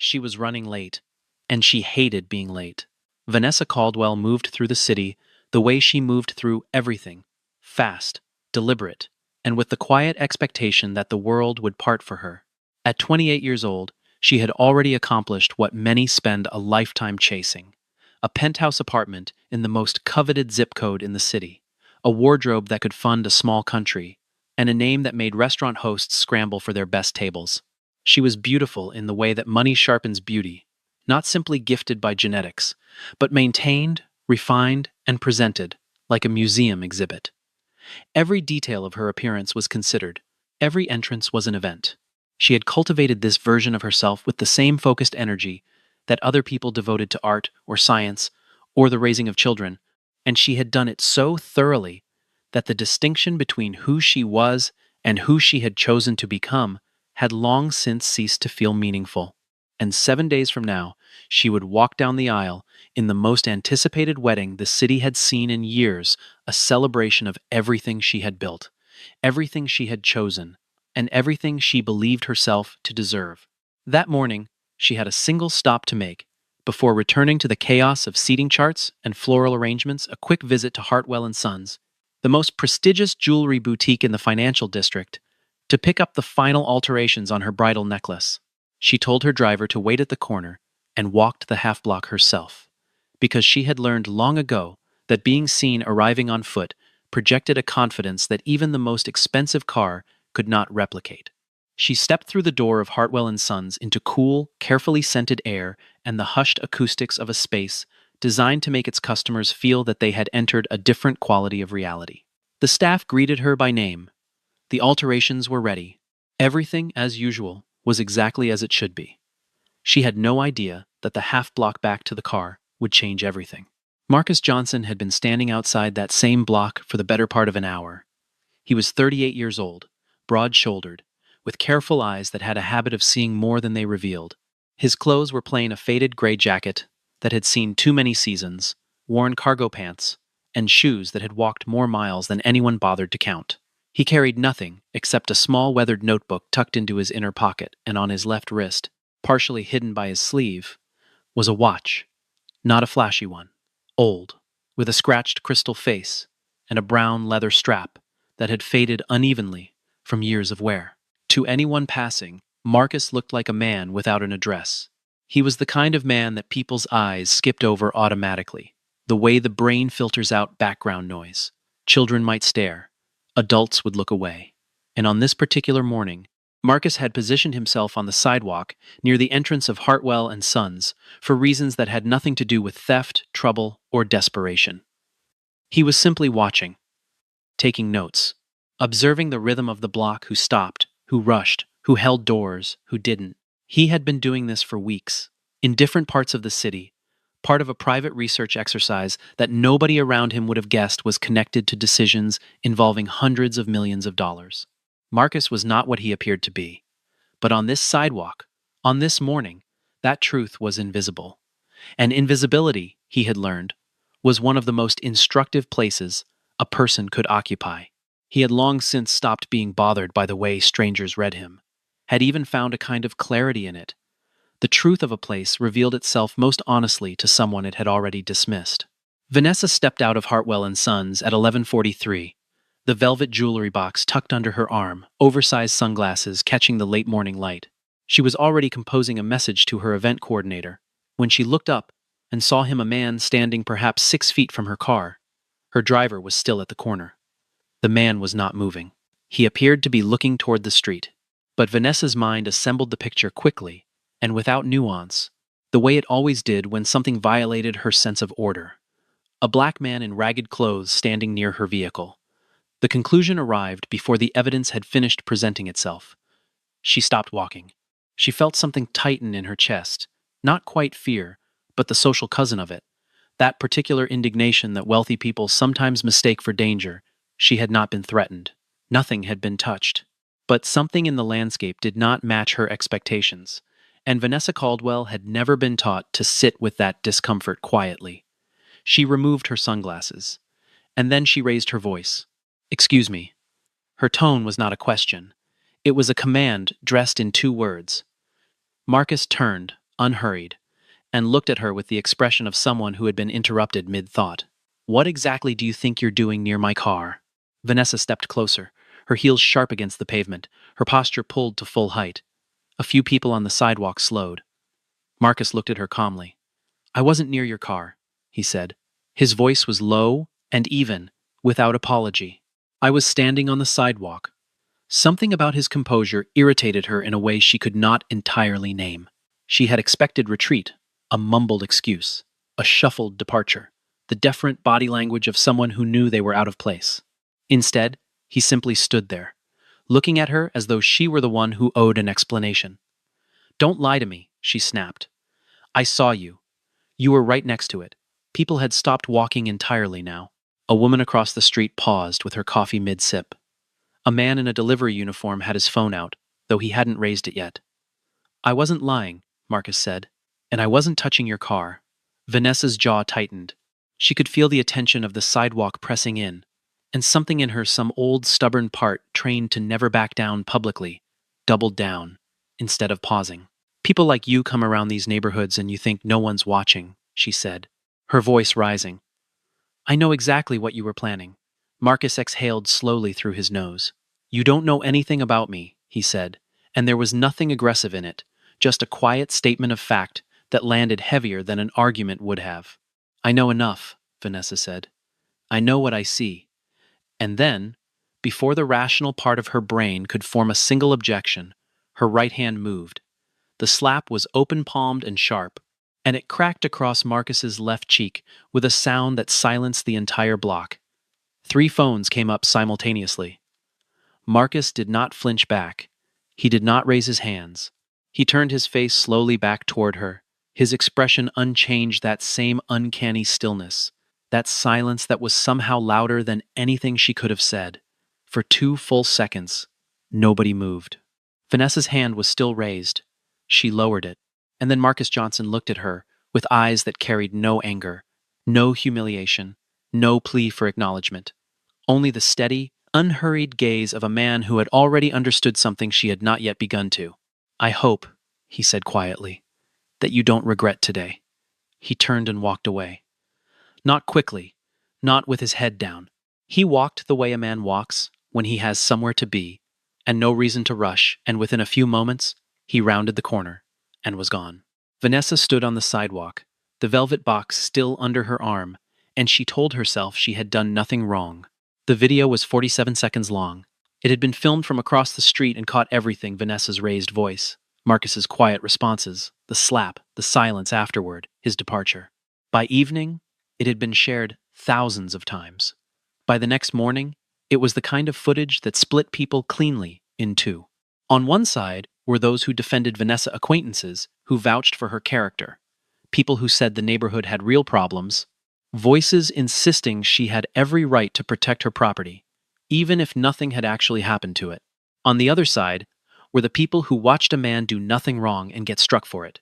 She was running late, and she hated being late. Vanessa Caldwell moved through the city the way she moved through everything, fast, deliberate, and with the quiet expectation that the world would part for her. At 28 years old, she had already accomplished what many spend a lifetime chasing: a penthouse apartment in the most coveted zip code in the city, a wardrobe that could fund a small country, and a name that made restaurant hosts scramble for their best tables. She was beautiful in the way that money sharpens beauty, not simply gifted by genetics, but maintained, refined, and presented like a museum exhibit. Every detail of her appearance was considered. Every entrance was an event. She had cultivated this version of herself with the same focused energy that other people devoted to art or science or the raising of children, and she had done it so thoroughly that the distinction between who she was and who she had chosen to become had long since ceased to feel meaningful. And 7 days from now, she would walk down the aisle in the most anticipated wedding the city had seen in years, a celebration of everything she had built, everything she had chosen, and everything she believed herself to deserve. That morning, she had a single stop to make. Before returning to the chaos of seating charts and floral arrangements, a quick visit to Hartwell and Sons, the most prestigious jewelry boutique in the financial district, to pick up the final alterations on her bridal necklace. She told her driver to wait at the corner and walked the half-block herself, because she had learned long ago that being seen arriving on foot projected a confidence that even the most expensive car could not replicate. She stepped through the door of Hartwell and Sons into cool, carefully scented air and the hushed acoustics of a space designed to make its customers feel that they had entered a different quality of reality. The staff greeted her by name. The alterations were ready. Everything, as usual, was exactly as it should be. She had no idea that the half-block back to the car would change everything. Marcus Johnson had been standing outside that same block for the better part of an hour. He was 38 years old, broad-shouldered, with careful eyes that had a habit of seeing more than they revealed. His clothes were plain: a faded gray jacket that had seen too many seasons, worn cargo pants, and shoes that had walked more miles than anyone bothered to count. He carried nothing except a small weathered notebook tucked into his inner pocket, and on his left wrist, partially hidden by his sleeve, was a watch, not a flashy one, old, with a scratched crystal face and a brown leather strap that had faded unevenly from years of wear. To anyone passing, Marcus looked like a man without an address. He was the kind of man that people's eyes skipped over automatically, the way the brain filters out background noise. Children might stare, adults would look away. And on this particular morning, Marcus had positioned himself on the sidewalk near the entrance of Hartwell and Sons for reasons that had nothing to do with theft, trouble, or desperation. He was simply watching, taking notes, observing the rhythm of the block: who stopped, who rushed, who held doors, who didn't. He had been doing this for weeks, in different parts of the city, part of a private research exercise that nobody around him would have guessed was connected to decisions involving hundreds of millions of dollars. Marcus was not what he appeared to be. But on this sidewalk, on this morning, that truth was invisible. And invisibility, he had learned, was one of the most instructive places a person could occupy. He had long since stopped being bothered by the way strangers read him, had even found a kind of clarity in it. The truth of a place revealed itself most honestly to someone it had already dismissed. Vanessa stepped out of Hartwell and Sons at 11:43, the velvet jewelry box tucked under her arm, oversized sunglasses catching the late morning light. She was already composing a message to her event coordinator when she looked up and saw him, a man standing perhaps 6 feet from her car. Her driver was still at the corner. The man was not moving. He appeared to be looking toward the street. But Vanessa's mind assembled the picture quickly and without nuance, the way it always did when something violated her sense of order. A black man in ragged clothes standing near her vehicle. The conclusion arrived before the evidence had finished presenting itself. She stopped walking. She felt something tighten in her chest, not quite fear, but the social cousin of it, that particular indignation that wealthy people sometimes mistake for danger. She had not been threatened. Nothing had been touched. But something in the landscape did not match her expectations, and Vanessa Caldwell had never been taught to sit with that discomfort quietly. She removed her sunglasses, and then she raised her voice. "Excuse me." Her tone was not a question. It was a command dressed in 2 words. Marcus turned, unhurried, and looked at her with the expression of someone who had been interrupted mid-thought. "What exactly do you think you're doing near my car?" Vanessa stepped closer, her heels sharp against the pavement, her posture pulled to full height. A few people on the sidewalk slowed. Marcus looked at her calmly. "I wasn't near your car," he said. His voice was low and even, without apology. "I was standing on the sidewalk." Something about his composure irritated her in a way she could not entirely name. She had expected retreat, a mumbled excuse, a shuffled departure, the deferent body language of someone who knew they were out of place. Instead, he simply stood there, looking at her as though she were the one who owed an explanation. "Don't lie to me," she snapped. "I saw you. You were right next to it." People had stopped walking entirely now. A woman across the street paused with her coffee mid-sip. A man in a delivery uniform had his phone out, though he hadn't raised it yet. "I wasn't lying," Marcus said, "and I wasn't touching your car." Vanessa's jaw tightened. She could feel the attention of the sidewalk pressing in, and something in her, some old stubborn part trained to never back down publicly, doubled down, instead of pausing. "People like you come around these neighborhoods and you think no one's watching," she said, her voice rising. "I know exactly what you were planning." Marcus exhaled slowly through his nose. "You don't know anything about me," he said, and there was nothing aggressive in it, just a quiet statement of fact that landed heavier than an argument would have. "I know enough," Vanessa said. "I know what I see." And then, before the rational part of her brain could form a single objection, her right hand moved. The slap was open-palmed and sharp, and it cracked across Marcus's left cheek with a sound that silenced the entire block. 3 phones came up simultaneously. Marcus did not flinch back. He did not raise his hands. He turned his face slowly back toward her, his expression unchanged, that same uncanny stillness, that silence that was somehow louder than anything she could have said. For 2 full seconds, nobody moved. Vanessa's hand was still raised. She lowered it, and then Marcus Johnson looked at her with eyes that carried no anger, no humiliation, no plea for acknowledgement. Only the steady, unhurried gaze of a man who had already understood something she had not yet begun to. "I hope," he said quietly, "that you don't regret today." He turned and walked away. Not quickly, not with his head down. He walked the way a man walks when he has somewhere to be, and no reason to rush, and within a few moments, he rounded the corner and was gone. Vanessa stood on the sidewalk, the velvet box still under her arm, and she told herself she had done nothing wrong. The video was 47 seconds long. It had been filmed from across the street and caught everything: Vanessa's raised voice, Marcus's quiet responses, the slap, the silence afterward, his departure. By evening, it had been shared thousands of times. By the next morning, it was the kind of footage that split people cleanly in two. On one side were those who defended Vanessa, acquaintances who vouched for her character, people who said the neighborhood had real problems, voices insisting she had every right to protect her property, even if nothing had actually happened to it. On the other side were the people who watched a man do nothing wrong and get struck for it,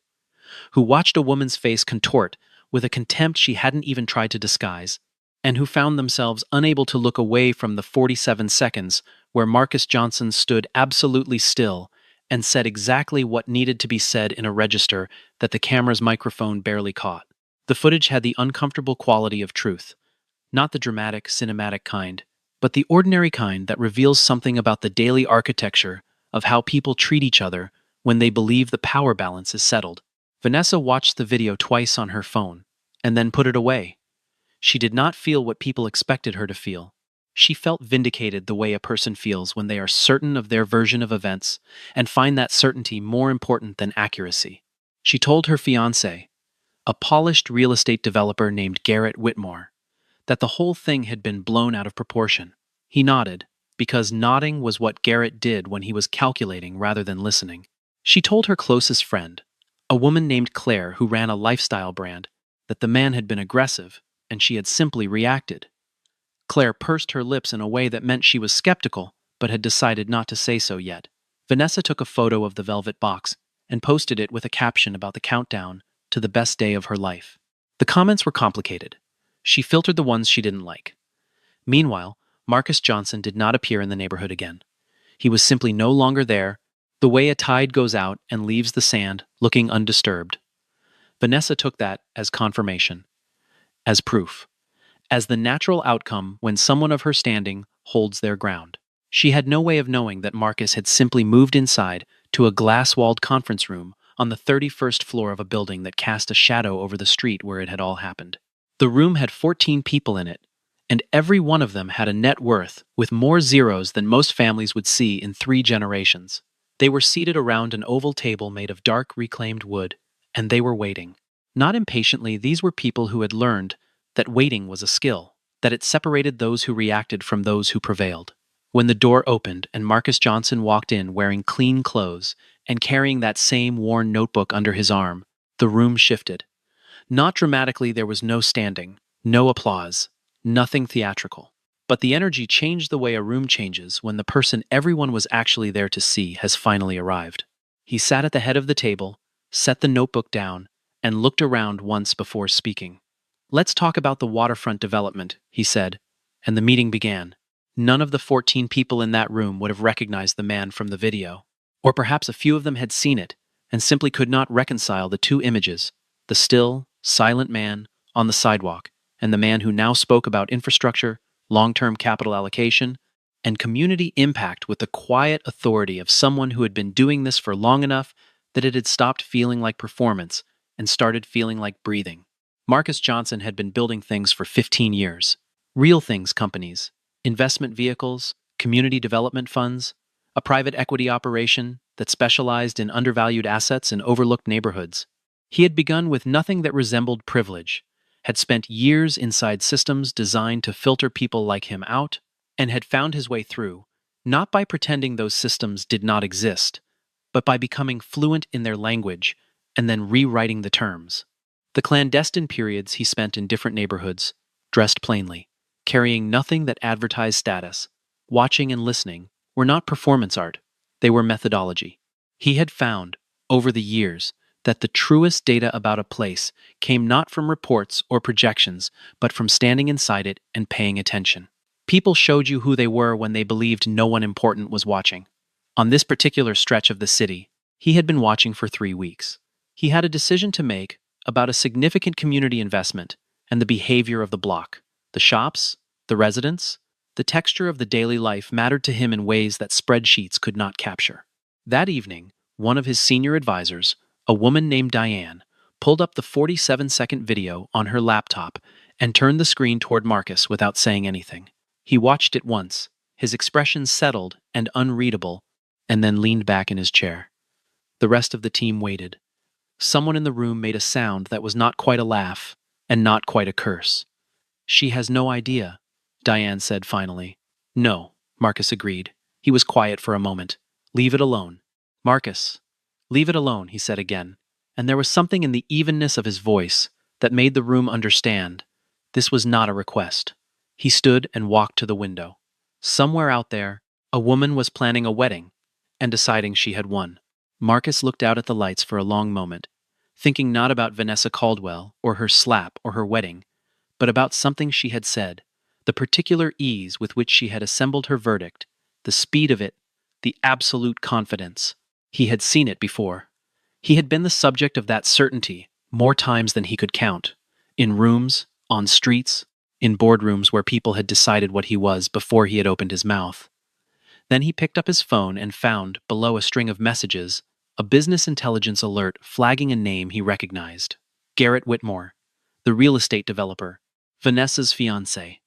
who watched a woman's face contort with a contempt she hadn't even tried to disguise, and who found themselves unable to look away from the 47 seconds where Marcus Johnson stood absolutely still and said exactly what needed to be said in a register that the camera's microphone barely caught. The footage had the uncomfortable quality of truth, not the dramatic, cinematic kind, but the ordinary kind that reveals something about the daily architecture of how people treat each other when they believe the power balance is settled. Vanessa watched the video twice on her phone, and then put it away. She did not feel what people expected her to feel. She felt vindicated the way a person feels when they are certain of their version of events and find that certainty more important than accuracy. She told her fiancé, a polished real estate developer named Garrett Whitmore, that the whole thing had been blown out of proportion. He nodded, because nodding was what Garrett did when he was calculating rather than listening. She told her closest friend, a woman named Claire who ran a lifestyle brand, that the man had been aggressive, and she had simply reacted. Claire pursed her lips in a way that meant she was skeptical, but had decided not to say so yet. Vanessa took a photo of the velvet box and posted it with a caption about the countdown to the best day of her life. The comments were complicated. She filtered the ones she didn't like. Meanwhile, Marcus Johnson did not appear in the neighborhood again. He was simply no longer there, the way a tide goes out and leaves the sand looking undisturbed. Vanessa took that as confirmation, as proof, as the natural outcome when someone of her standing holds their ground. She had no way of knowing that Marcus had simply moved inside to a glass-walled conference room on the 31st floor of a building that cast a shadow over the street where it had all happened. The room had 14 people in it, and every one of them had a net worth with more zeros than most families would see in 3 generations. They were seated around an oval table made of dark reclaimed wood, and they were waiting. Not impatiently, these were people who had learned that waiting was a skill, that it separated those who reacted from those who prevailed. When the door opened and Marcus Johnson walked in wearing clean clothes and carrying that same worn notebook under his arm, the room shifted. Not dramatically, there was no standing, no applause, nothing theatrical. But the energy changed the way a room changes when the person everyone was actually there to see has finally arrived. He sat at the head of the table, set the notebook down, and looked around once before speaking. "Let's talk about the waterfront development," he said, and the meeting began. None of the 14 people in that room would have recognized the man from the video. Or perhaps a few of them had seen it and simply could not reconcile the two images, the still, silent man on the sidewalk and the man who now spoke about infrastructure, long-term capital allocation, and community impact with the quiet authority of someone who had been doing this for long enough that it had stopped feeling like performance and started feeling like breathing. Marcus Johnson had been building things for 15 years. Real things companies, investment vehicles, community development funds, a private equity operation that specialized in undervalued assets in overlooked neighborhoods. He had begun with nothing that resembled privilege, had spent years inside systems designed to filter people like him out, and had found his way through, not by pretending those systems did not exist, but by becoming fluent in their language and then rewriting the terms. The clandestine periods he spent in different neighborhoods, dressed plainly, carrying nothing that advertised status, watching and listening, were not performance art, they were methodology. He had found, over the years, that the truest data about a place came not from reports or projections, but from standing inside it and paying attention. People showed you who they were when they believed no one important was watching. On this particular stretch of the city, he had been watching for 3 weeks. He had a decision to make about a significant community investment and the behavior of the block. The shops, the residents, the texture of the daily life mattered to him in ways that spreadsheets could not capture. That evening, one of his senior advisors, a woman named Diane, pulled up the 47-second video on her laptop and turned the screen toward Marcus without saying anything. He watched it once, his expression settled and unreadable, and then leaned back in his chair. The rest of the team waited. Someone in the room made a sound that was not quite a laugh and not quite a curse. "She has no idea," Diane said finally. "No," Marcus agreed. He was quiet for a moment. "Leave it alone." "Marcus, leave it alone," he said again, and there was something in the evenness of his voice that made the room understand. This was not a request. He stood and walked to the window. Somewhere out there, a woman was planning a wedding and deciding she had won. Marcus looked out at the lights for a long moment, thinking not about Vanessa Caldwell or her slap or her wedding, but about something she had said, the particular ease with which she had assembled her verdict, the speed of it, the absolute confidence. He had seen it before. He had been the subject of that certainty more times than he could count, in rooms, on streets, in boardrooms where people had decided what he was before he had opened his mouth. Then he picked up his phone and found, below a string of messages, a business intelligence alert flagging a name he recognized. Garrett Whitmore, the real estate developer, Vanessa's fiancé.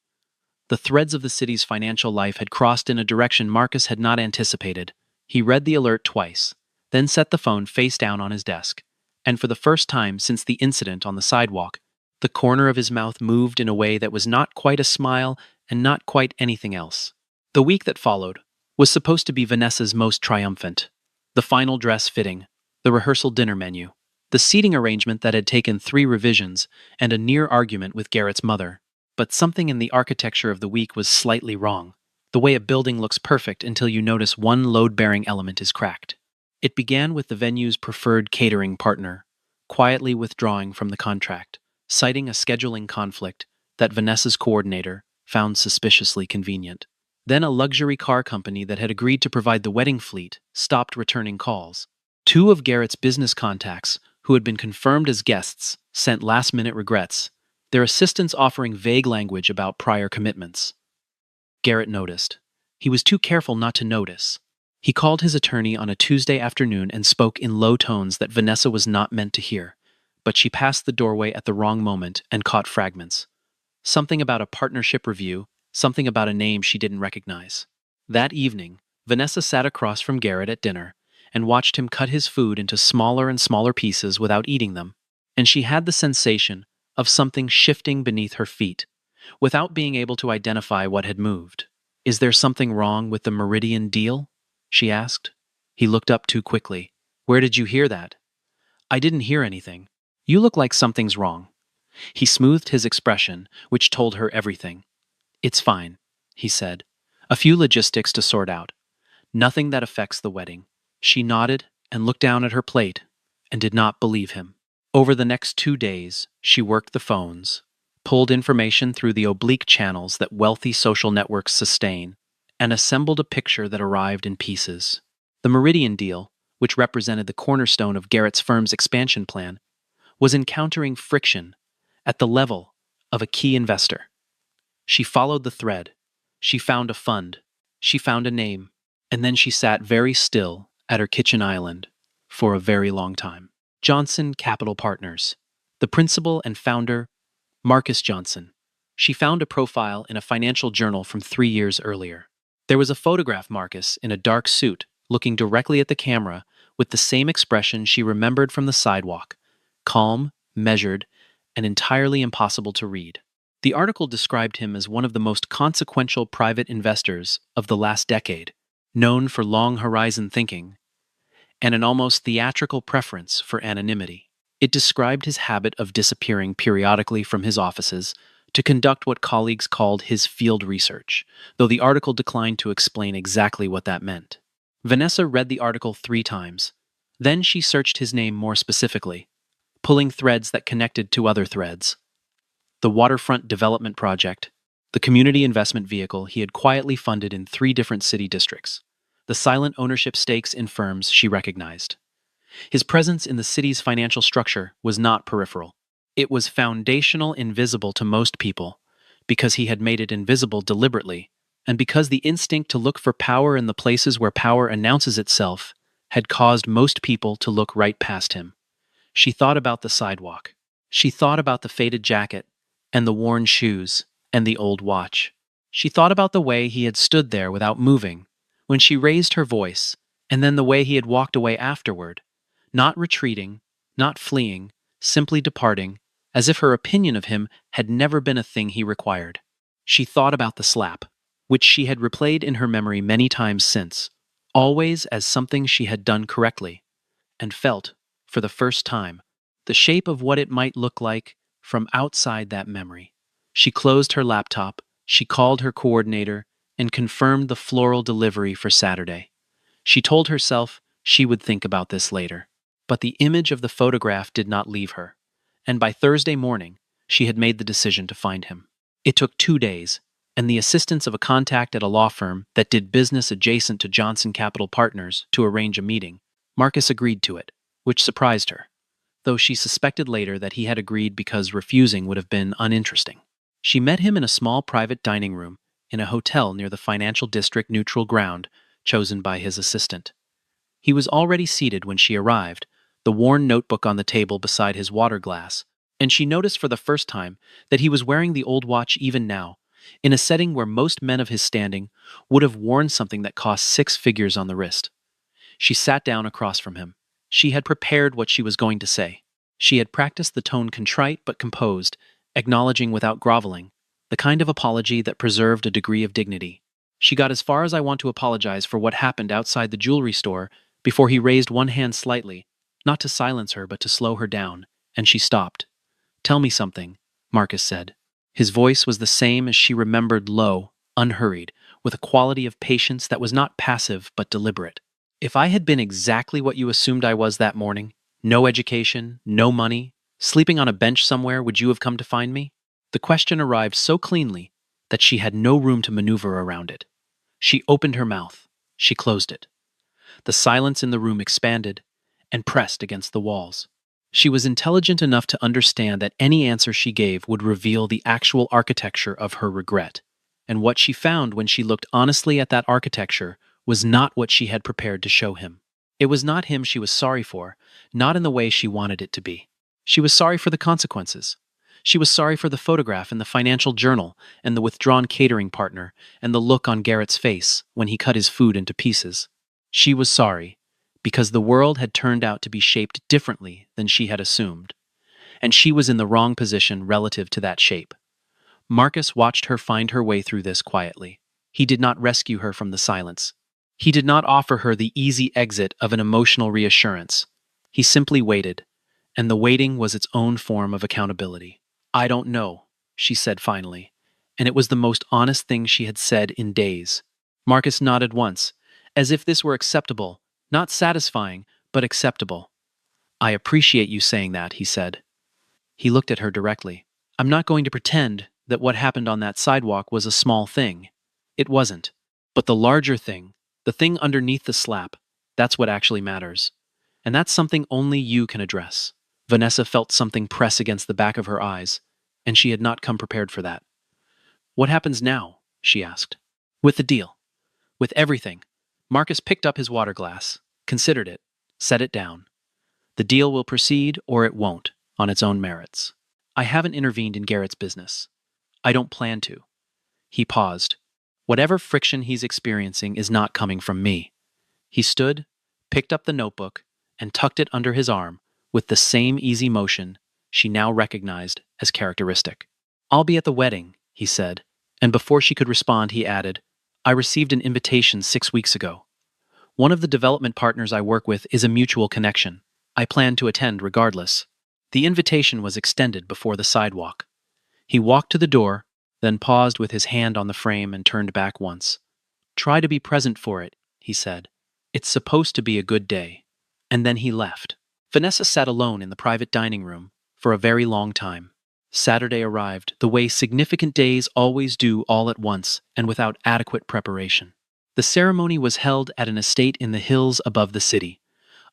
The threads of the city's financial life had crossed in a direction Marcus had not anticipated. He read the alert twice, then set the phone face down on his desk, and for the first time since the incident on the sidewalk, the corner of his mouth moved in a way that was not quite a smile and not quite anything else. The week that followed was supposed to be Vanessa's most triumphant. The final dress fitting, the rehearsal dinner menu, the seating arrangement that had taken 3 revisions, and a near argument with Garrett's mother. But something in the architecture of the week was slightly wrong. The way a building looks perfect until you notice one load-bearing element is cracked. It began with the venue's preferred catering partner, quietly withdrawing from the contract, citing a scheduling conflict that Vanessa's coordinator found suspiciously convenient. Then a luxury car company that had agreed to provide the wedding fleet stopped returning calls. 2 of Garrett's business contacts, who had been confirmed as guests, sent last-minute regrets, their assistants offering vague language about prior commitments. Garrett noticed. He was too careful not to notice. He called his attorney on a Tuesday afternoon and spoke in low tones that Vanessa was not meant to hear, but she passed the doorway at the wrong moment and caught fragments. Something about a partnership review, something about a name she didn't recognize. That evening, Vanessa sat across from Garrett at dinner and watched him cut his food into smaller and smaller pieces without eating them, and she had the sensation of something shifting beneath her feet, without being able to identify what had moved. "Is there something wrong with the Meridian deal?" she asked. He looked up too quickly. "Where did you hear that?" "I didn't hear anything. You look like something's wrong." He smoothed his expression, which told her everything. "It's fine," he said. "A few logistics to sort out. Nothing that affects the wedding." She nodded and looked down at her plate and did not believe him. Over the next 2 days, she worked the phones, pulled information through the oblique channels that wealthy social networks sustain, and assembled a picture that arrived in pieces. The Meridian deal, which represented the cornerstone of Garrett's firm's expansion plan, was encountering friction at the level of a key investor. She followed the thread. She found a fund. She found a name. And then she sat very still at her kitchen island for a very long time. Johnson Capital Partners. The principal and founder, Marcus Johnson. She found a profile in a financial journal from 3 years earlier. There was a photograph Marcus in a dark suit, looking directly at the camera with the same expression she remembered from the sidewalk, calm, measured, and entirely impossible to read. The article described him as one of the most consequential private investors of the last decade, known for long-horizon thinking, and an almost theatrical preference for anonymity. It described his habit of disappearing periodically from his offices to conduct what colleagues called his field research, though the article declined to explain exactly what that meant. Vanessa read the article 3 times. Then she searched his name more specifically, pulling threads that connected to other threads. The waterfront development project, the community investment vehicle he had quietly funded in 3 different city districts, the silent ownership stakes in firms she recognized. His presence in the city's financial structure was not peripheral. It was foundational, invisible to most people, because he had made it invisible deliberately, and because the instinct to look for power in the places where power announces itself had caused most people to look right past him. She thought about the sidewalk. She thought about the faded jacket, and the worn shoes, and the old watch. She thought about the way he had stood there without moving, when she raised her voice, and then the way he had walked away afterward, not retreating, not fleeing, simply departing, as if her opinion of him had never been a thing he required. She thought about the slap, which she had replayed in her memory many times since, always as something she had done correctly, and felt, for the first time, the shape of what it might look like from outside that memory. She closed her laptop, she called her coordinator, and confirmed the floral delivery for Saturday. She told herself she would think about this later. But the image of the photograph did not leave her, and by Thursday morning, she had made the decision to find him. It took 2 days, and the assistance of a contact at a law firm that did business adjacent to Johnson Capital Partners to arrange a meeting. Marcus agreed to it, which surprised her, though she suspected later that he had agreed because refusing would have been uninteresting. She met him in a small private dining room in a hotel near the financial district neutral ground chosen by his assistant. He was already seated when she arrived, the worn notebook on the table beside his water glass, and she noticed for the first time that he was wearing the old watch even now, in a setting where most men of his standing would have worn something that cost 6 figures on the wrist. She sat down across from him. She had prepared what she was going to say. She had practiced the tone contrite but composed, acknowledging without groveling, the kind of apology that preserved a degree of dignity. She got as far as "I want to apologize for what happened outside the jewelry store" before he raised one hand slightly, not to silence her but to slow her down, and she stopped. "Tell me something," Marcus said. His voice was the same as she remembered, low, unhurried, with a quality of patience that was not passive but deliberate. "If I had been exactly what you assumed I was that morning, no education, no money, sleeping on a bench somewhere, would you have come to find me?" The question arrived so cleanly that she had no room to maneuver around it. She opened her mouth. She closed it. The silence in the room expanded and pressed against the walls. She was intelligent enough to understand that any answer she gave would reveal the actual architecture of her regret. And what she found when she looked honestly at that architecture was not what she had prepared to show him. It was not him she was sorry for, not in the way she wanted it to be. She was sorry for the consequences. She was sorry for the photograph in the financial journal and the withdrawn catering partner and the look on Garrett's face when he cut his food into pieces. She was sorry because the world had turned out to be shaped differently than she had assumed, and she was in the wrong position relative to that shape. Marcus watched her find her way through this quietly. He did not rescue her from the silence. He did not offer her the easy exit of an emotional reassurance. He simply waited, and the waiting was its own form of accountability. "I don't know," she said finally, and it was the most honest thing she had said in days. Marcus nodded once, as if this were acceptable, not satisfying, but acceptable. "I appreciate you saying that," he said. He looked at her directly. "I'm not going to pretend that what happened on that sidewalk was a small thing. It wasn't. But the larger thing, the thing underneath the slap, that's what actually matters. And that's something only you can address." Vanessa felt something press against the back of her eyes, and she had not come prepared for that. "What happens now?" she asked. "With the deal. With everything." Marcus picked up his water glass, considered it, set it down. "The deal will proceed or it won't, on its own merits. I haven't intervened in Garrett's business. I don't plan to." He paused. "Whatever friction he's experiencing is not coming from me." He stood, picked up the notebook, and tucked it under his arm with the same easy motion she now recognized as characteristic. "I'll be at the wedding," he said, and before she could respond he added, "I received an invitation 6 weeks ago. One of the development partners I work with is a mutual connection. I plan to attend regardless." The invitation was extended before the sidewalk. He walked to the door, then paused with his hand on the frame and turned back once. "Try to be present for it," he said. "It's supposed to be a good day." And then he left. Vanessa sat alone in the private dining room for a very long time. Saturday arrived the way significant days always do, all at once and without adequate preparation. The ceremony was held at an estate in the hills above the city,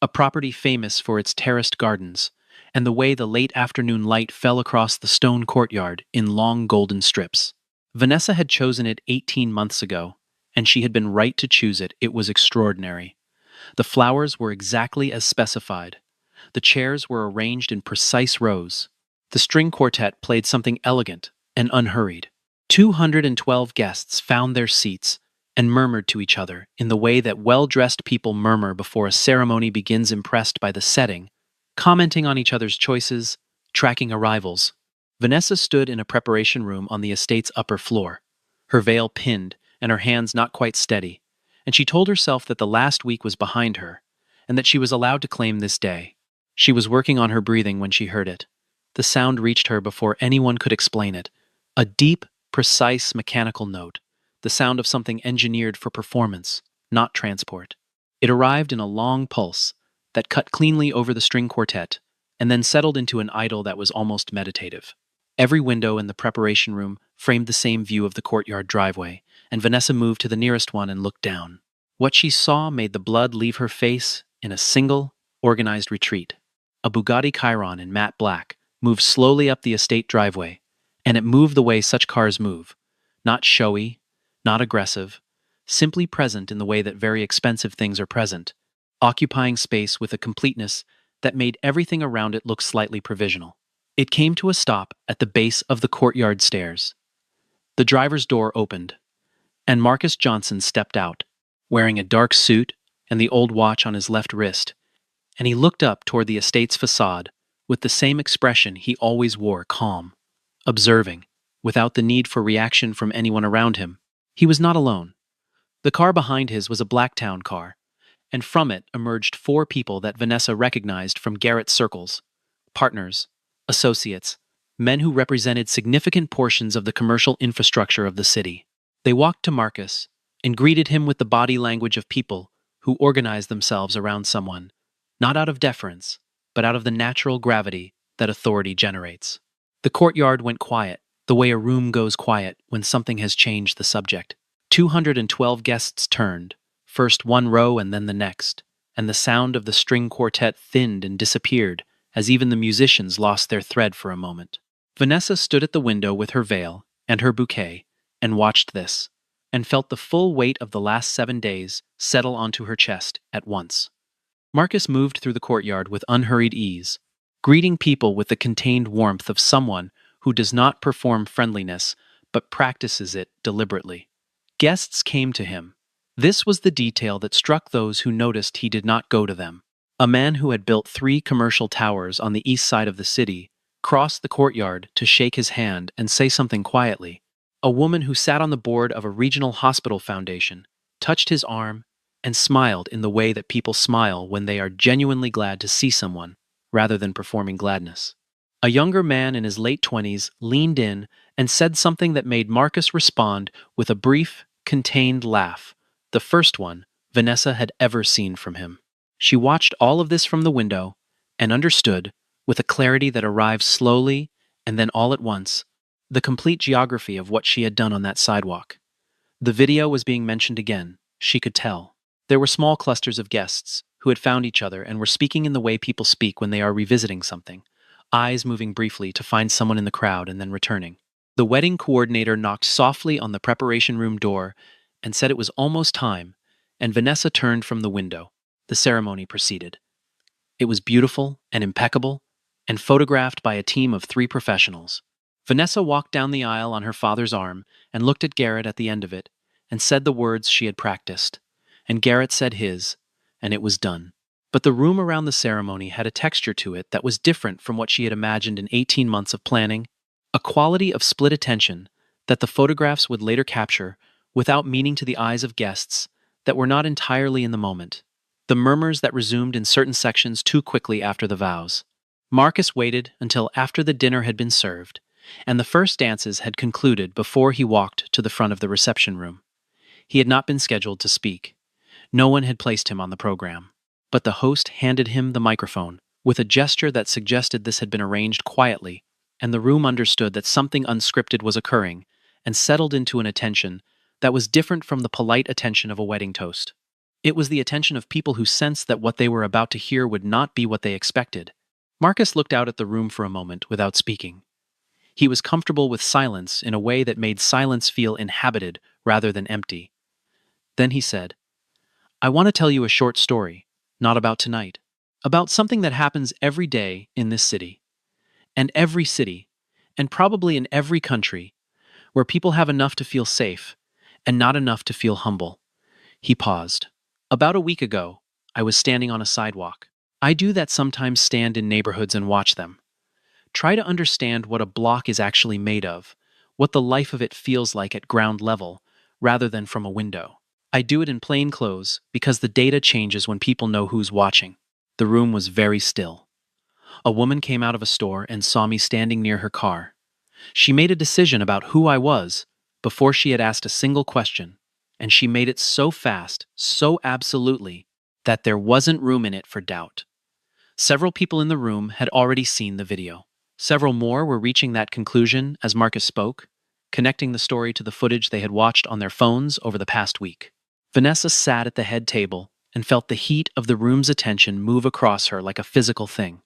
a property famous for its terraced gardens, and the way the late afternoon light fell across the stone courtyard in long golden strips. Vanessa had chosen it 18 months ago, and she had been right to choose it. It was extraordinary. The flowers were exactly as specified. The chairs were arranged in precise rows. The string quartet played something elegant and unhurried. 212 guests found their seats and murmured to each other in the way that well-dressed people murmur before a ceremony begins, impressed by the setting, commenting on each other's choices, tracking arrivals. Vanessa stood in a preparation room on the estate's upper floor, her veil pinned and her hands not quite steady, and she told herself that the last week was behind her and that she was allowed to claim this day. She was working on her breathing when she heard it. The sound reached her before anyone could explain it. A deep, precise mechanical note, the sound of something engineered for performance, not transport. It arrived in a long pulse that cut cleanly over the string quartet and then settled into an idyll that was almost meditative. Every window in the preparation room framed the same view of the courtyard driveway, and Vanessa moved to the nearest one and looked down. What she saw made the blood leave her face in a single, organized retreat. A Bugatti Chiron in matte black moved slowly up the estate driveway, and it moved the way such cars move, not showy, not aggressive, simply present in the way that very expensive things are present, occupying space with a completeness that made everything around it look slightly provisional. It came to a stop at the base of the courtyard stairs. The driver's door opened, and Marcus Johnson stepped out, wearing a dark suit and the old watch on his left wrist, and he looked up toward the estate's facade with the same expression he always wore, calm, observing, without the need for reaction from anyone around him. He was not alone. The car behind his was a Blacktown car, and from it emerged 4 people that Vanessa recognized from Garrett's circles: partners, associates, men who represented significant portions of the commercial infrastructure of the city. They walked to Marcus and greeted him with the body language of people who organize themselves around someone, not out of deference, but out of the natural gravity that authority generates. The courtyard went quiet, the way a room goes quiet when something has changed the subject. 212 guests turned, first one row and then the next, and the sound of the string quartet thinned and disappeared as even the musicians lost their thread for a moment. Vanessa stood at the window with her veil and her bouquet and watched this, and felt the full weight of the last 7 days settle onto her chest at once. Marcus moved through the courtyard with unhurried ease, greeting people with the contained warmth of someone who does not perform friendliness but practices it deliberately. Guests came to him. This was the detail that struck those who noticed he did not go to them. A man who had built 3 commercial towers on the east side of the city crossed the courtyard to shake his hand and say something quietly. A woman who sat on the board of a regional hospital foundation touched his arm and smiled in the way that people smile when they are genuinely glad to see someone, rather than performing gladness. A younger man in his late 20s leaned in and said something that made Marcus respond with a brief, contained laugh, the first one Vanessa had ever seen from him. She watched all of this from the window and understood, with a clarity that arrived slowly and then all at once, the complete geography of what she had done on that sidewalk. The video was being mentioned again, she could tell. There were small clusters of guests who had found each other and were speaking in the way people speak when they are revisiting something, eyes moving briefly to find someone in the crowd and then returning. The wedding coordinator knocked softly on the preparation room door and said it was almost time, and Vanessa turned from the window. The ceremony proceeded. It was beautiful and impeccable, and photographed by a team of 3 professionals. Vanessa walked down the aisle on her father's arm and looked at Garrett at the end of it, and said the words she had practiced. And Garrett said his, and it was done. But the room around the ceremony had a texture to it that was different from what she had imagined in 18 months of planning, a quality of split attention that the photographs would later capture without meaning to the eyes of guests that were not entirely in the moment. The murmurs that resumed in certain sections too quickly after the vows. Marcus waited until after the dinner had been served, and the first dances had concluded before he walked to the front of the reception room. He had not been scheduled to speak. No one had placed him on the program. But the host handed him the microphone, with a gesture that suggested this had been arranged quietly, and the room understood that something unscripted was occurring, and settled into an attention that was different from the polite attention of a wedding toast. It was the attention of people who sensed that what they were about to hear would not be what they expected. Marcus looked out at the room for a moment without speaking. He was comfortable with silence in a way that made silence feel inhabited rather than empty. Then he said, "I want to tell you a short story, not about tonight, about something that happens every day in this city, and every city, and probably in every country, where people have enough to feel safe and not enough to feel humble." He paused. "About a week ago, I was standing on a sidewalk. I do that sometimes, stand in neighborhoods and watch them. Try to understand what a block is actually made of, what the life of it feels like at ground level, rather than from a window. I do it in plain clothes because the data changes when people know who's watching." The room was very still. A woman came out of a store and saw me standing near her car. She made a decision about who I was before she had asked a single question, and she made it so fast, so absolutely, that there wasn't room in it for doubt. Several people in the room had already seen the video. Several more were reaching that conclusion as Marcus spoke, connecting the story to the footage they had watched on their phones over the past week. Vanessa sat at the head table and felt the heat of the room's attention move across her like a physical thing.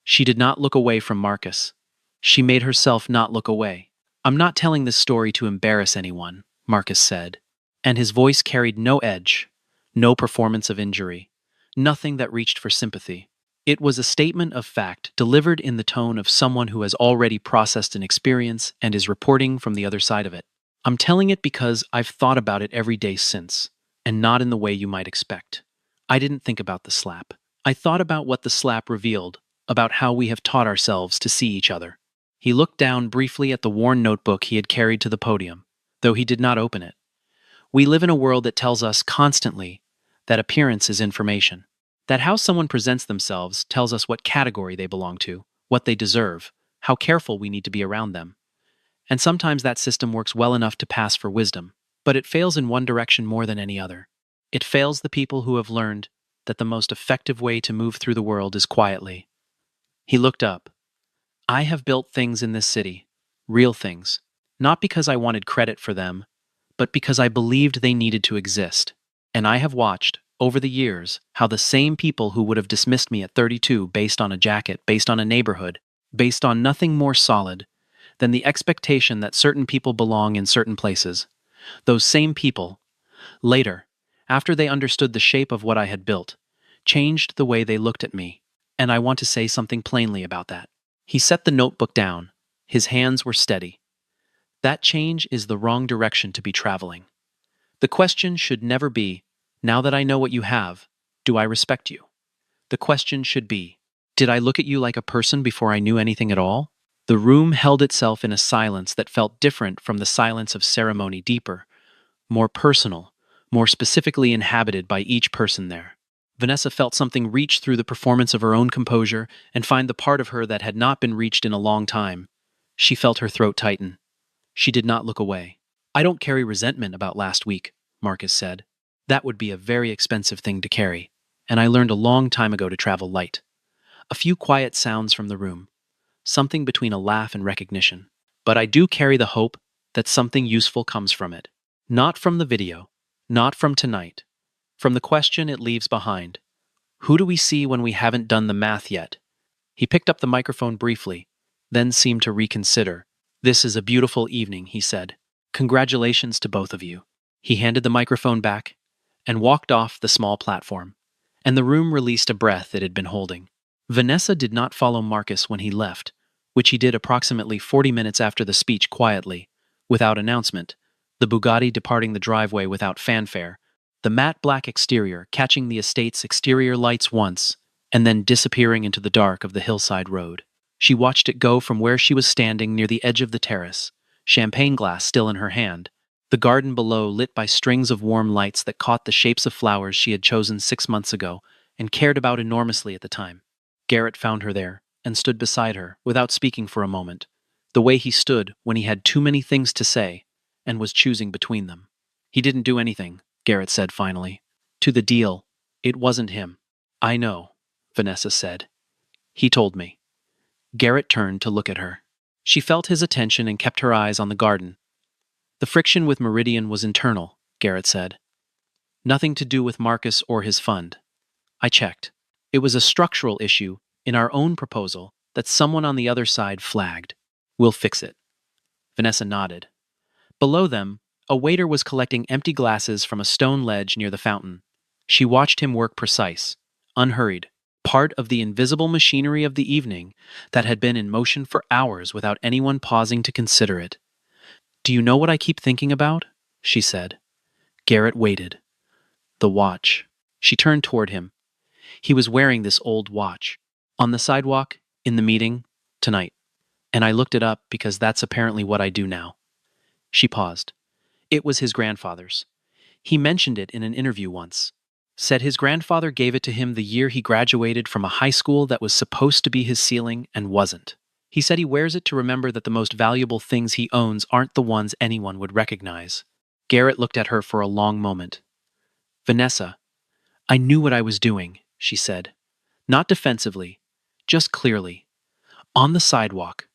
She did not look away from Marcus. She made herself not look away. "I'm not telling this story to embarrass anyone," Marcus said, and his voice carried no edge, no performance of injury, nothing that reached for sympathy. It was a statement of fact delivered in the tone of someone who has already processed an experience and is reporting from the other side of it. "I'm telling it because I've thought about it every day since, and not in the way you might expect. I didn't think about the slap. I thought about what the slap revealed, about how we have taught ourselves to see each other." He looked down briefly at the worn notebook he had carried to the podium, though he did not open it. "We live in a world that tells us constantly that appearance is information, that how someone presents themselves tells us what category they belong to, what they deserve, how careful we need to be around them. And sometimes that system works well enough to pass for wisdom, but it fails in one direction more than any other. It fails the people who have learned that the most effective way to move through the world is quietly." He looked up. "I have built things in this city, real things, not because I wanted credit for them, but because I believed they needed to exist. And I have watched, over the years, how the same people who would have dismissed me at 32 based on a jacket, based on a neighborhood, based on nothing more solid than the expectation that certain people belong in certain places, those same people, later, after they understood the shape of what I had built, changed the way they looked at me, and I want to say something plainly about that. He set the notebook down. His hands were steady. That change is the wrong direction to be traveling. The question should never be, now that I know what you have, do I respect you? The question should be, did I look at you like a person before I knew anything at all? The room held itself in a silence that felt different from the silence of ceremony, deeper, more personal, more specifically inhabited by each person there. Vanessa felt something reach through the performance of her own composure and find the part of her that had not been reached in a long time. She felt her throat tighten. She did not look away. I don't carry resentment about last week, Marcus said. That would be a very expensive thing to carry, and I learned a long time ago to travel light. A few quiet sounds from the room, something between a laugh and recognition. But I do carry the hope that something useful comes from it. Not from the video, not from tonight, from the question it leaves behind. Who do we see when we haven't done the math yet? He picked up the microphone briefly, then seemed to reconsider. This is a beautiful evening, he said. Congratulations to both of you. He handed the microphone back and walked off the small platform, and the room released a breath it had been holding. Vanessa did not follow Marcus when he left, which he did approximately 40 minutes after the speech quietly, without announcement, the Bugatti departing the driveway without fanfare, the matte black exterior catching the estate's exterior lights once, and then disappearing into the dark of the hillside road. She watched it go from where she was standing near the edge of the terrace, champagne glass still in her hand, the garden below lit by strings of warm lights that caught the shapes of flowers she had chosen 6 months ago and cared about enormously at the time. Garrett found her there and stood beside her without speaking for a moment, the way he stood when he had too many things to say and was choosing between them. He didn't do anything, Garrett said finally. To the deal, it wasn't him. I know, Vanessa said. He told me. Garrett turned to look at her. She felt his attention and kept her eyes on the garden. The friction with Meridian was internal, Garrett said. Nothing to do with Marcus or his fund. I checked. It was a structural issue in our own proposal that someone on the other side flagged. We'll fix it. Vanessa nodded. Below them, a waiter was collecting empty glasses from a stone ledge near the fountain. She watched him work precise, unhurried, part of the invisible machinery of the evening that had been in motion for hours without anyone pausing to consider it. Do you know what I keep thinking about? She said. Garrett waited. The watch. She turned toward him. He was wearing this old watch. On the sidewalk, in the meeting, tonight. And I looked it up because that's apparently what I do now. She paused. It was his grandfather's. He mentioned it in an interview once. Said his grandfather gave it to him the year he graduated from a high school that was supposed to be his ceiling and wasn't. He said he wears it to remember that the most valuable things he owns aren't the ones anyone would recognize. Garrett looked at her for a long moment. Vanessa, I knew what I was doing, she said. Not defensively, just clearly. On the sidewalk.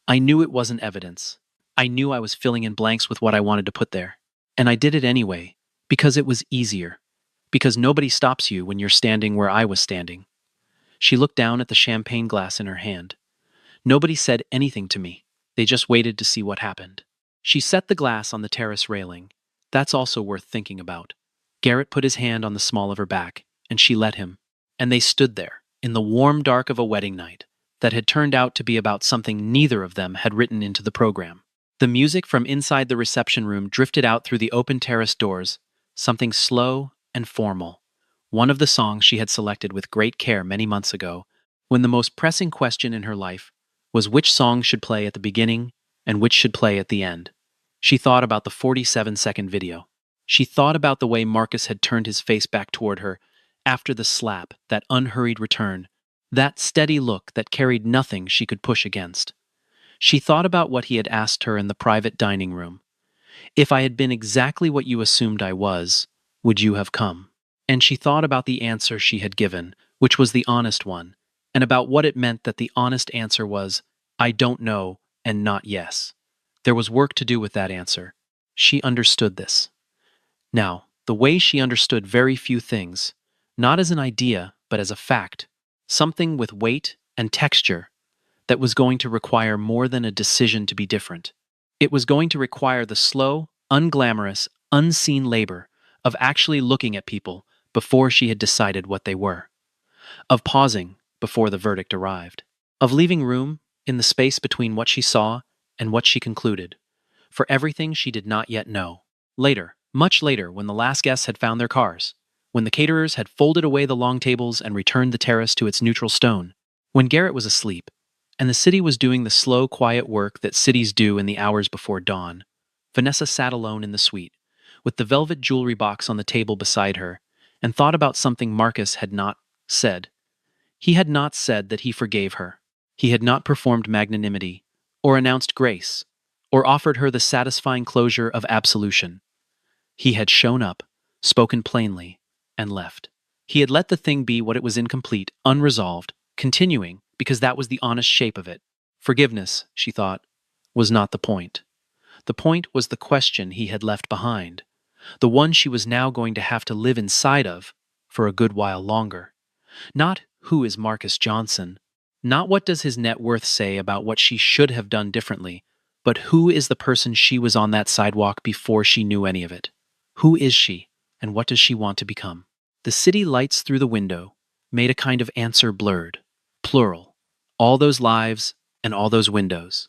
I knew it wasn't evidence. I knew I was filling in blanks with what I wanted to put there. And I did it anyway, because it was easier. Because nobody stops you when you're standing where I was standing. She looked down at the champagne glass in her hand. Nobody said anything to me. They just waited to see what happened. She set the glass on the terrace railing. That's also worth thinking about. Garrett put his hand on the small of her back, and she let him. And they stood there, in the warm dark of a wedding night, that had turned out to be about something neither of them had written into the program. The music from inside the reception room drifted out through the open terrace doors, something slow and formal. One of the songs she had selected with great care many months ago, when the most pressing question in her life was which song should play at the beginning and which should play at the end. She thought about the 47-second video. She thought about the way Marcus had turned his face back toward her after the slap, that unhurried return, that steady look that carried nothing she could push against. She thought about what he had asked her in the private dining room. If I had been exactly what you assumed I was, would you have come? And she thought about the answer she had given, which was the honest one, and about what it meant that the honest answer was, I don't know, and not yes. There was work to do with that answer. She understood this. Now, The way she understood very few things, not as an idea, but as a fact, something with weight and texture that was going to require more than a decision to be different. It was going to require the slow, unglamorous, unseen labor of actually looking at people before she had decided what they were, of pausing before the verdict arrived, of leaving room in the space between what she saw and what she concluded, for everything she did not yet know. Later, much later, when the last guests had found their cars, when the caterers had folded away the long tables and returned the terrace to its neutral stone, when Garrett was asleep, and the city was doing the slow, quiet work that cities do in the hours before dawn, Vanessa sat alone in the suite, with the velvet jewelry box on the table beside her, and thought about something Marcus had not said. He had not said that he forgave her. He had not performed magnanimity, or announced grace, or offered her the satisfying closure of absolution. He had shown up, spoken plainly, and left. He had let the thing be what it was, incomplete, unresolved, continuing, because that was the honest shape of it. Forgiveness, she thought, was not the point. The point was the question he had left behind, the one she was now going to have to live inside of for a good while longer. Not who is Marcus Johnson, not what does his net worth say about what she should have done differently, but who is the person she was on that sidewalk before she knew any of it? Who is she, and what does she want to become? The city lights through the window made a kind of answer blurred, plural, all those lives and all those windows,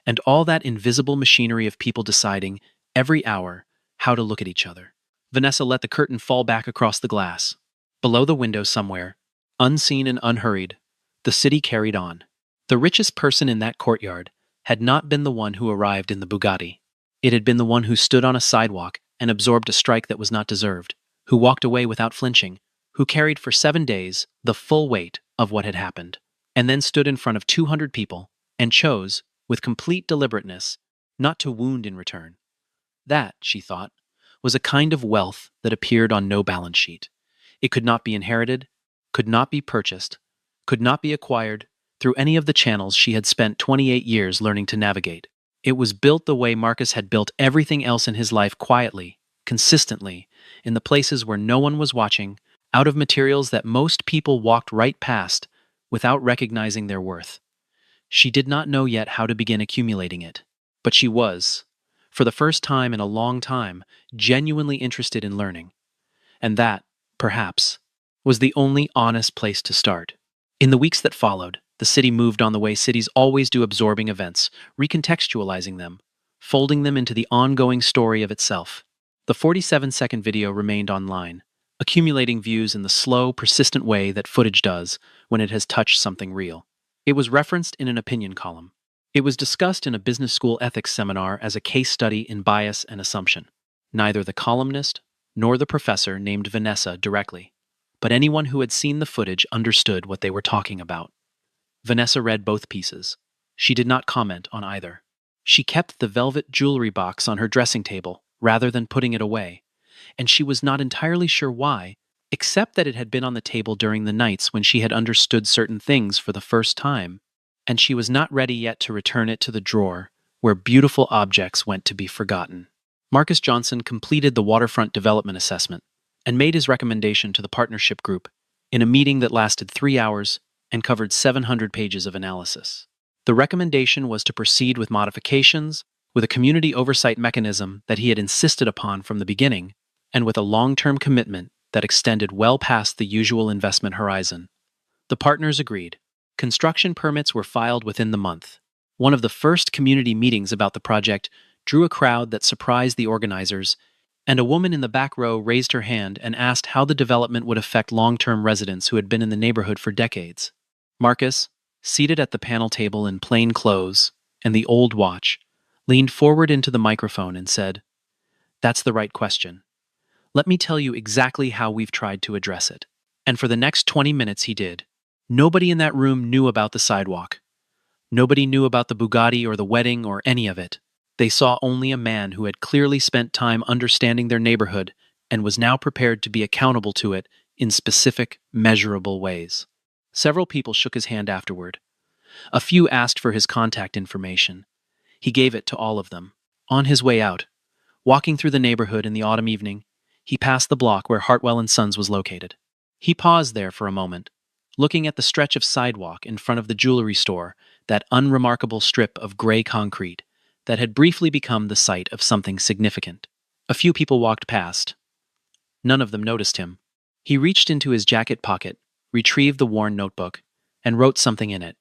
and all that invisible machinery of people deciding, every hour, how to look at each other. Vanessa let the curtain fall back across the glass. Below the window somewhere, unseen and unhurried, the city carried on. The richest person in that courtyard had not been the one who arrived in the Bugatti. It had been the one who stood on a sidewalk and absorbed a strike that was not deserved, who walked away without flinching, who carried for 7 days the full weight of what had happened, and then stood in front of 200 people and chose, with complete deliberateness, not to wound in return. That, she thought, was a kind of wealth that appeared on no balance sheet. It could not be inherited, could not be purchased, could not be acquired through any of the channels she had spent 28 years learning to navigate. It was built the way Marcus had built everything else in his life, quietly, consistently, in the places where no one was watching, out of materials that most people walked right past without recognizing their worth. She did not know yet how to begin accumulating it, but she was, for the first time in a long time, genuinely interested in learning. And that, perhaps, was the only honest place to start. In the weeks that followed, the city moved on the way cities always do, absorbing events, recontextualizing them, folding them into the ongoing story of itself. The 47-second video remained online, accumulating views in the slow, persistent way that footage does when it has touched something real. It was referenced in an opinion column. It was discussed in a business school ethics seminar as a case study in bias and assumption. Neither the columnist nor the professor named Vanessa directly, but anyone who had seen the footage understood what they were talking about. Vanessa read both pieces. She did not comment on either. She kept the velvet jewelry box on her dressing table rather than putting it away, and she was not entirely sure why, except that it had been on the table during the nights when she had understood certain things for the first time, and she was not ready yet to return it to the drawer where beautiful objects went to be forgotten. Marcus Johnson completed the waterfront development assessment and made his recommendation to the partnership group in a meeting that lasted 3 hours and covered 700 pages of analysis. The recommendation was to proceed with modifications, with a community oversight mechanism that he had insisted upon from the beginning, and with a long-term commitment that extended well past the usual investment horizon. The partners agreed. Construction permits were filed within the month. One of the first community meetings about the project drew a crowd that surprised the organizers, and a woman in the back row raised her hand and asked how the development would affect long-term residents who had been in the neighborhood for decades. Marcus, seated at the panel table in plain clothes and the old watch, leaned forward into the microphone and said, "That's the right question. Let me tell you exactly how we've tried to address it." And for the next 20 minutes he did. Nobody in that room knew about the sidewalk. Nobody knew about the Bugatti or the wedding or any of it. They saw only a man who had clearly spent time understanding their neighborhood and was now prepared to be accountable to it in specific, measurable ways. Several people shook his hand afterward. A few asked for his contact information. He gave it to all of them. On his way out, walking through the neighborhood in the autumn evening, he passed the block where Hartwell and Sons was located. He paused there for a moment, looking at the stretch of sidewalk in front of the jewelry store, that unremarkable strip of gray concrete that had briefly become the site of something significant. A few people walked past. None of them noticed him. He reached into his jacket pocket, retrieved the worn notebook, and wrote something in it.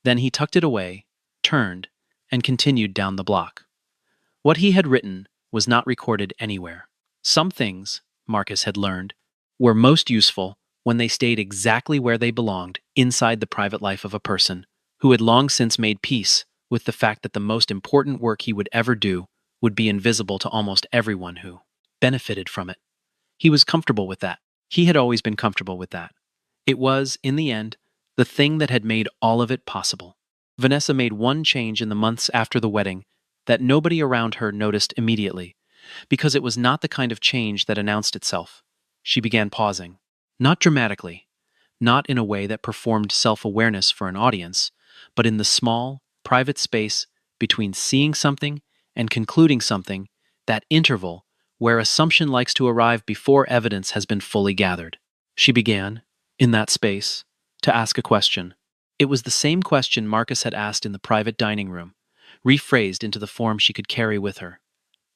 Then he tucked it away, turned, and continued down the block. What he had written was not recorded anywhere. Some things, Marcus had learned, were most useful when they stayed exactly where they belonged inside the private life of a person who had long since made peace with the fact that the most important work he would ever do would be invisible to almost everyone who benefited from it. He was comfortable with that. He had always been comfortable with that. It was, in the end, the thing that had made all of it possible. Vanessa made one change in the months after the wedding that nobody around her noticed immediately, because it was not the kind of change that announced itself. She began pausing. Not dramatically, not in a way that performed self-awareness for an audience, but in the small, private space between seeing something and concluding something, that interval where assumption likes to arrive before evidence has been fully gathered. She began, in that space, to ask a question. It was the same question Marcus had asked in the private dining room, rephrased into the form she could carry with her.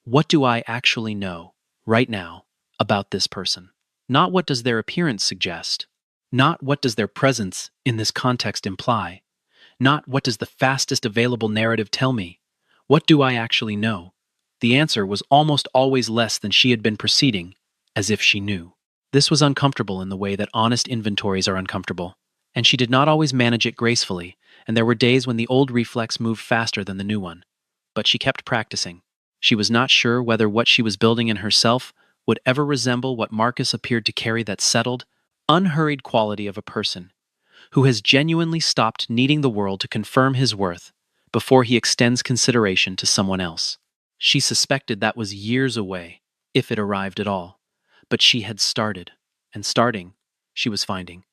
What do I actually know, right now, about this person? Not what does their appearance suggest. Not what does their presence in this context imply. Not what does the fastest available narrative tell me. What do I actually know? The answer was almost always less than she had been proceeding, as if she knew. This was uncomfortable in the way that honest inventories are uncomfortable, and she did not always manage it gracefully, and there were days when the old reflex moved faster than the new one. But she kept practicing. She was not sure whether what she was building in herself would ever resemble what Marcus appeared to carry, that settled, unhurried quality of a person who has genuinely stopped needing the world to confirm his worth before he extends consideration to someone else. She suspected that was years away, if it arrived at all. But she had started, and starting, she was finding,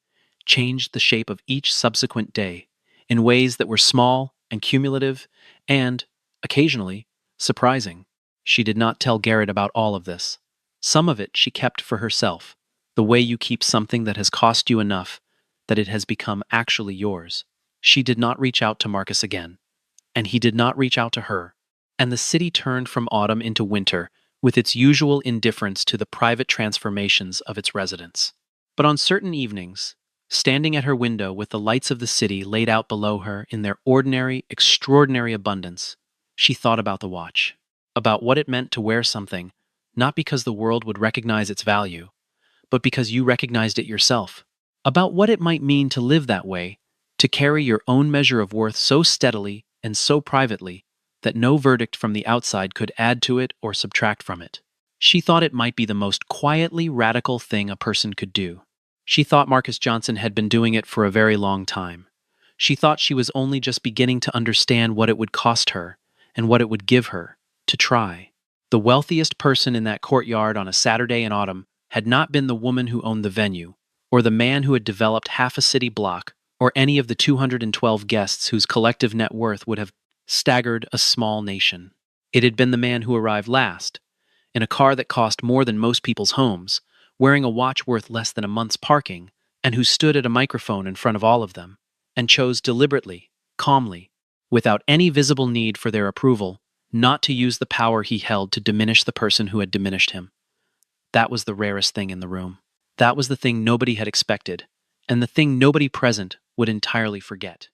changed the shape of each subsequent day in ways that were small and cumulative and, occasionally, surprising. She did not tell Garrett about all of this. Some of it she kept for herself, the way you keep something that has cost you enough that it has become actually yours. She did not reach out to Marcus again, and he did not reach out to her, and the city turned from autumn into winter with its usual indifference to the private transformations of its residents. But on certain evenings, standing at her window with the lights of the city laid out below her in their ordinary, extraordinary abundance, she thought about the watch, about what it meant to wear something, not because the world would recognize its value, but because you recognized it yourself, about what it might mean to live that way, to carry your own measure of worth so steadily and so privately that no verdict from the outside could add to it or subtract from it. She thought it might be the most quietly radical thing a person could do. She thought Marcus Johnson had been doing it for a very long time. She thought she was only just beginning to understand what it would cost her and what it would give her to try. The wealthiest person in that courtyard on a Saturday in autumn had not been the woman who owned the venue, or the man who had developed half a city block, or any of the 212 guests whose collective net worth would have staggered a small nation. It had been the man who arrived last, in a car that cost more than most people's homes, wearing a watch worth less than a month's parking, and who stood at a microphone in front of all of them, and chose deliberately, calmly, without any visible need for their approval, not to use the power he held to diminish the person who had diminished him. That was the rarest thing in the room. That was the thing nobody had expected, and the thing nobody present would entirely forget.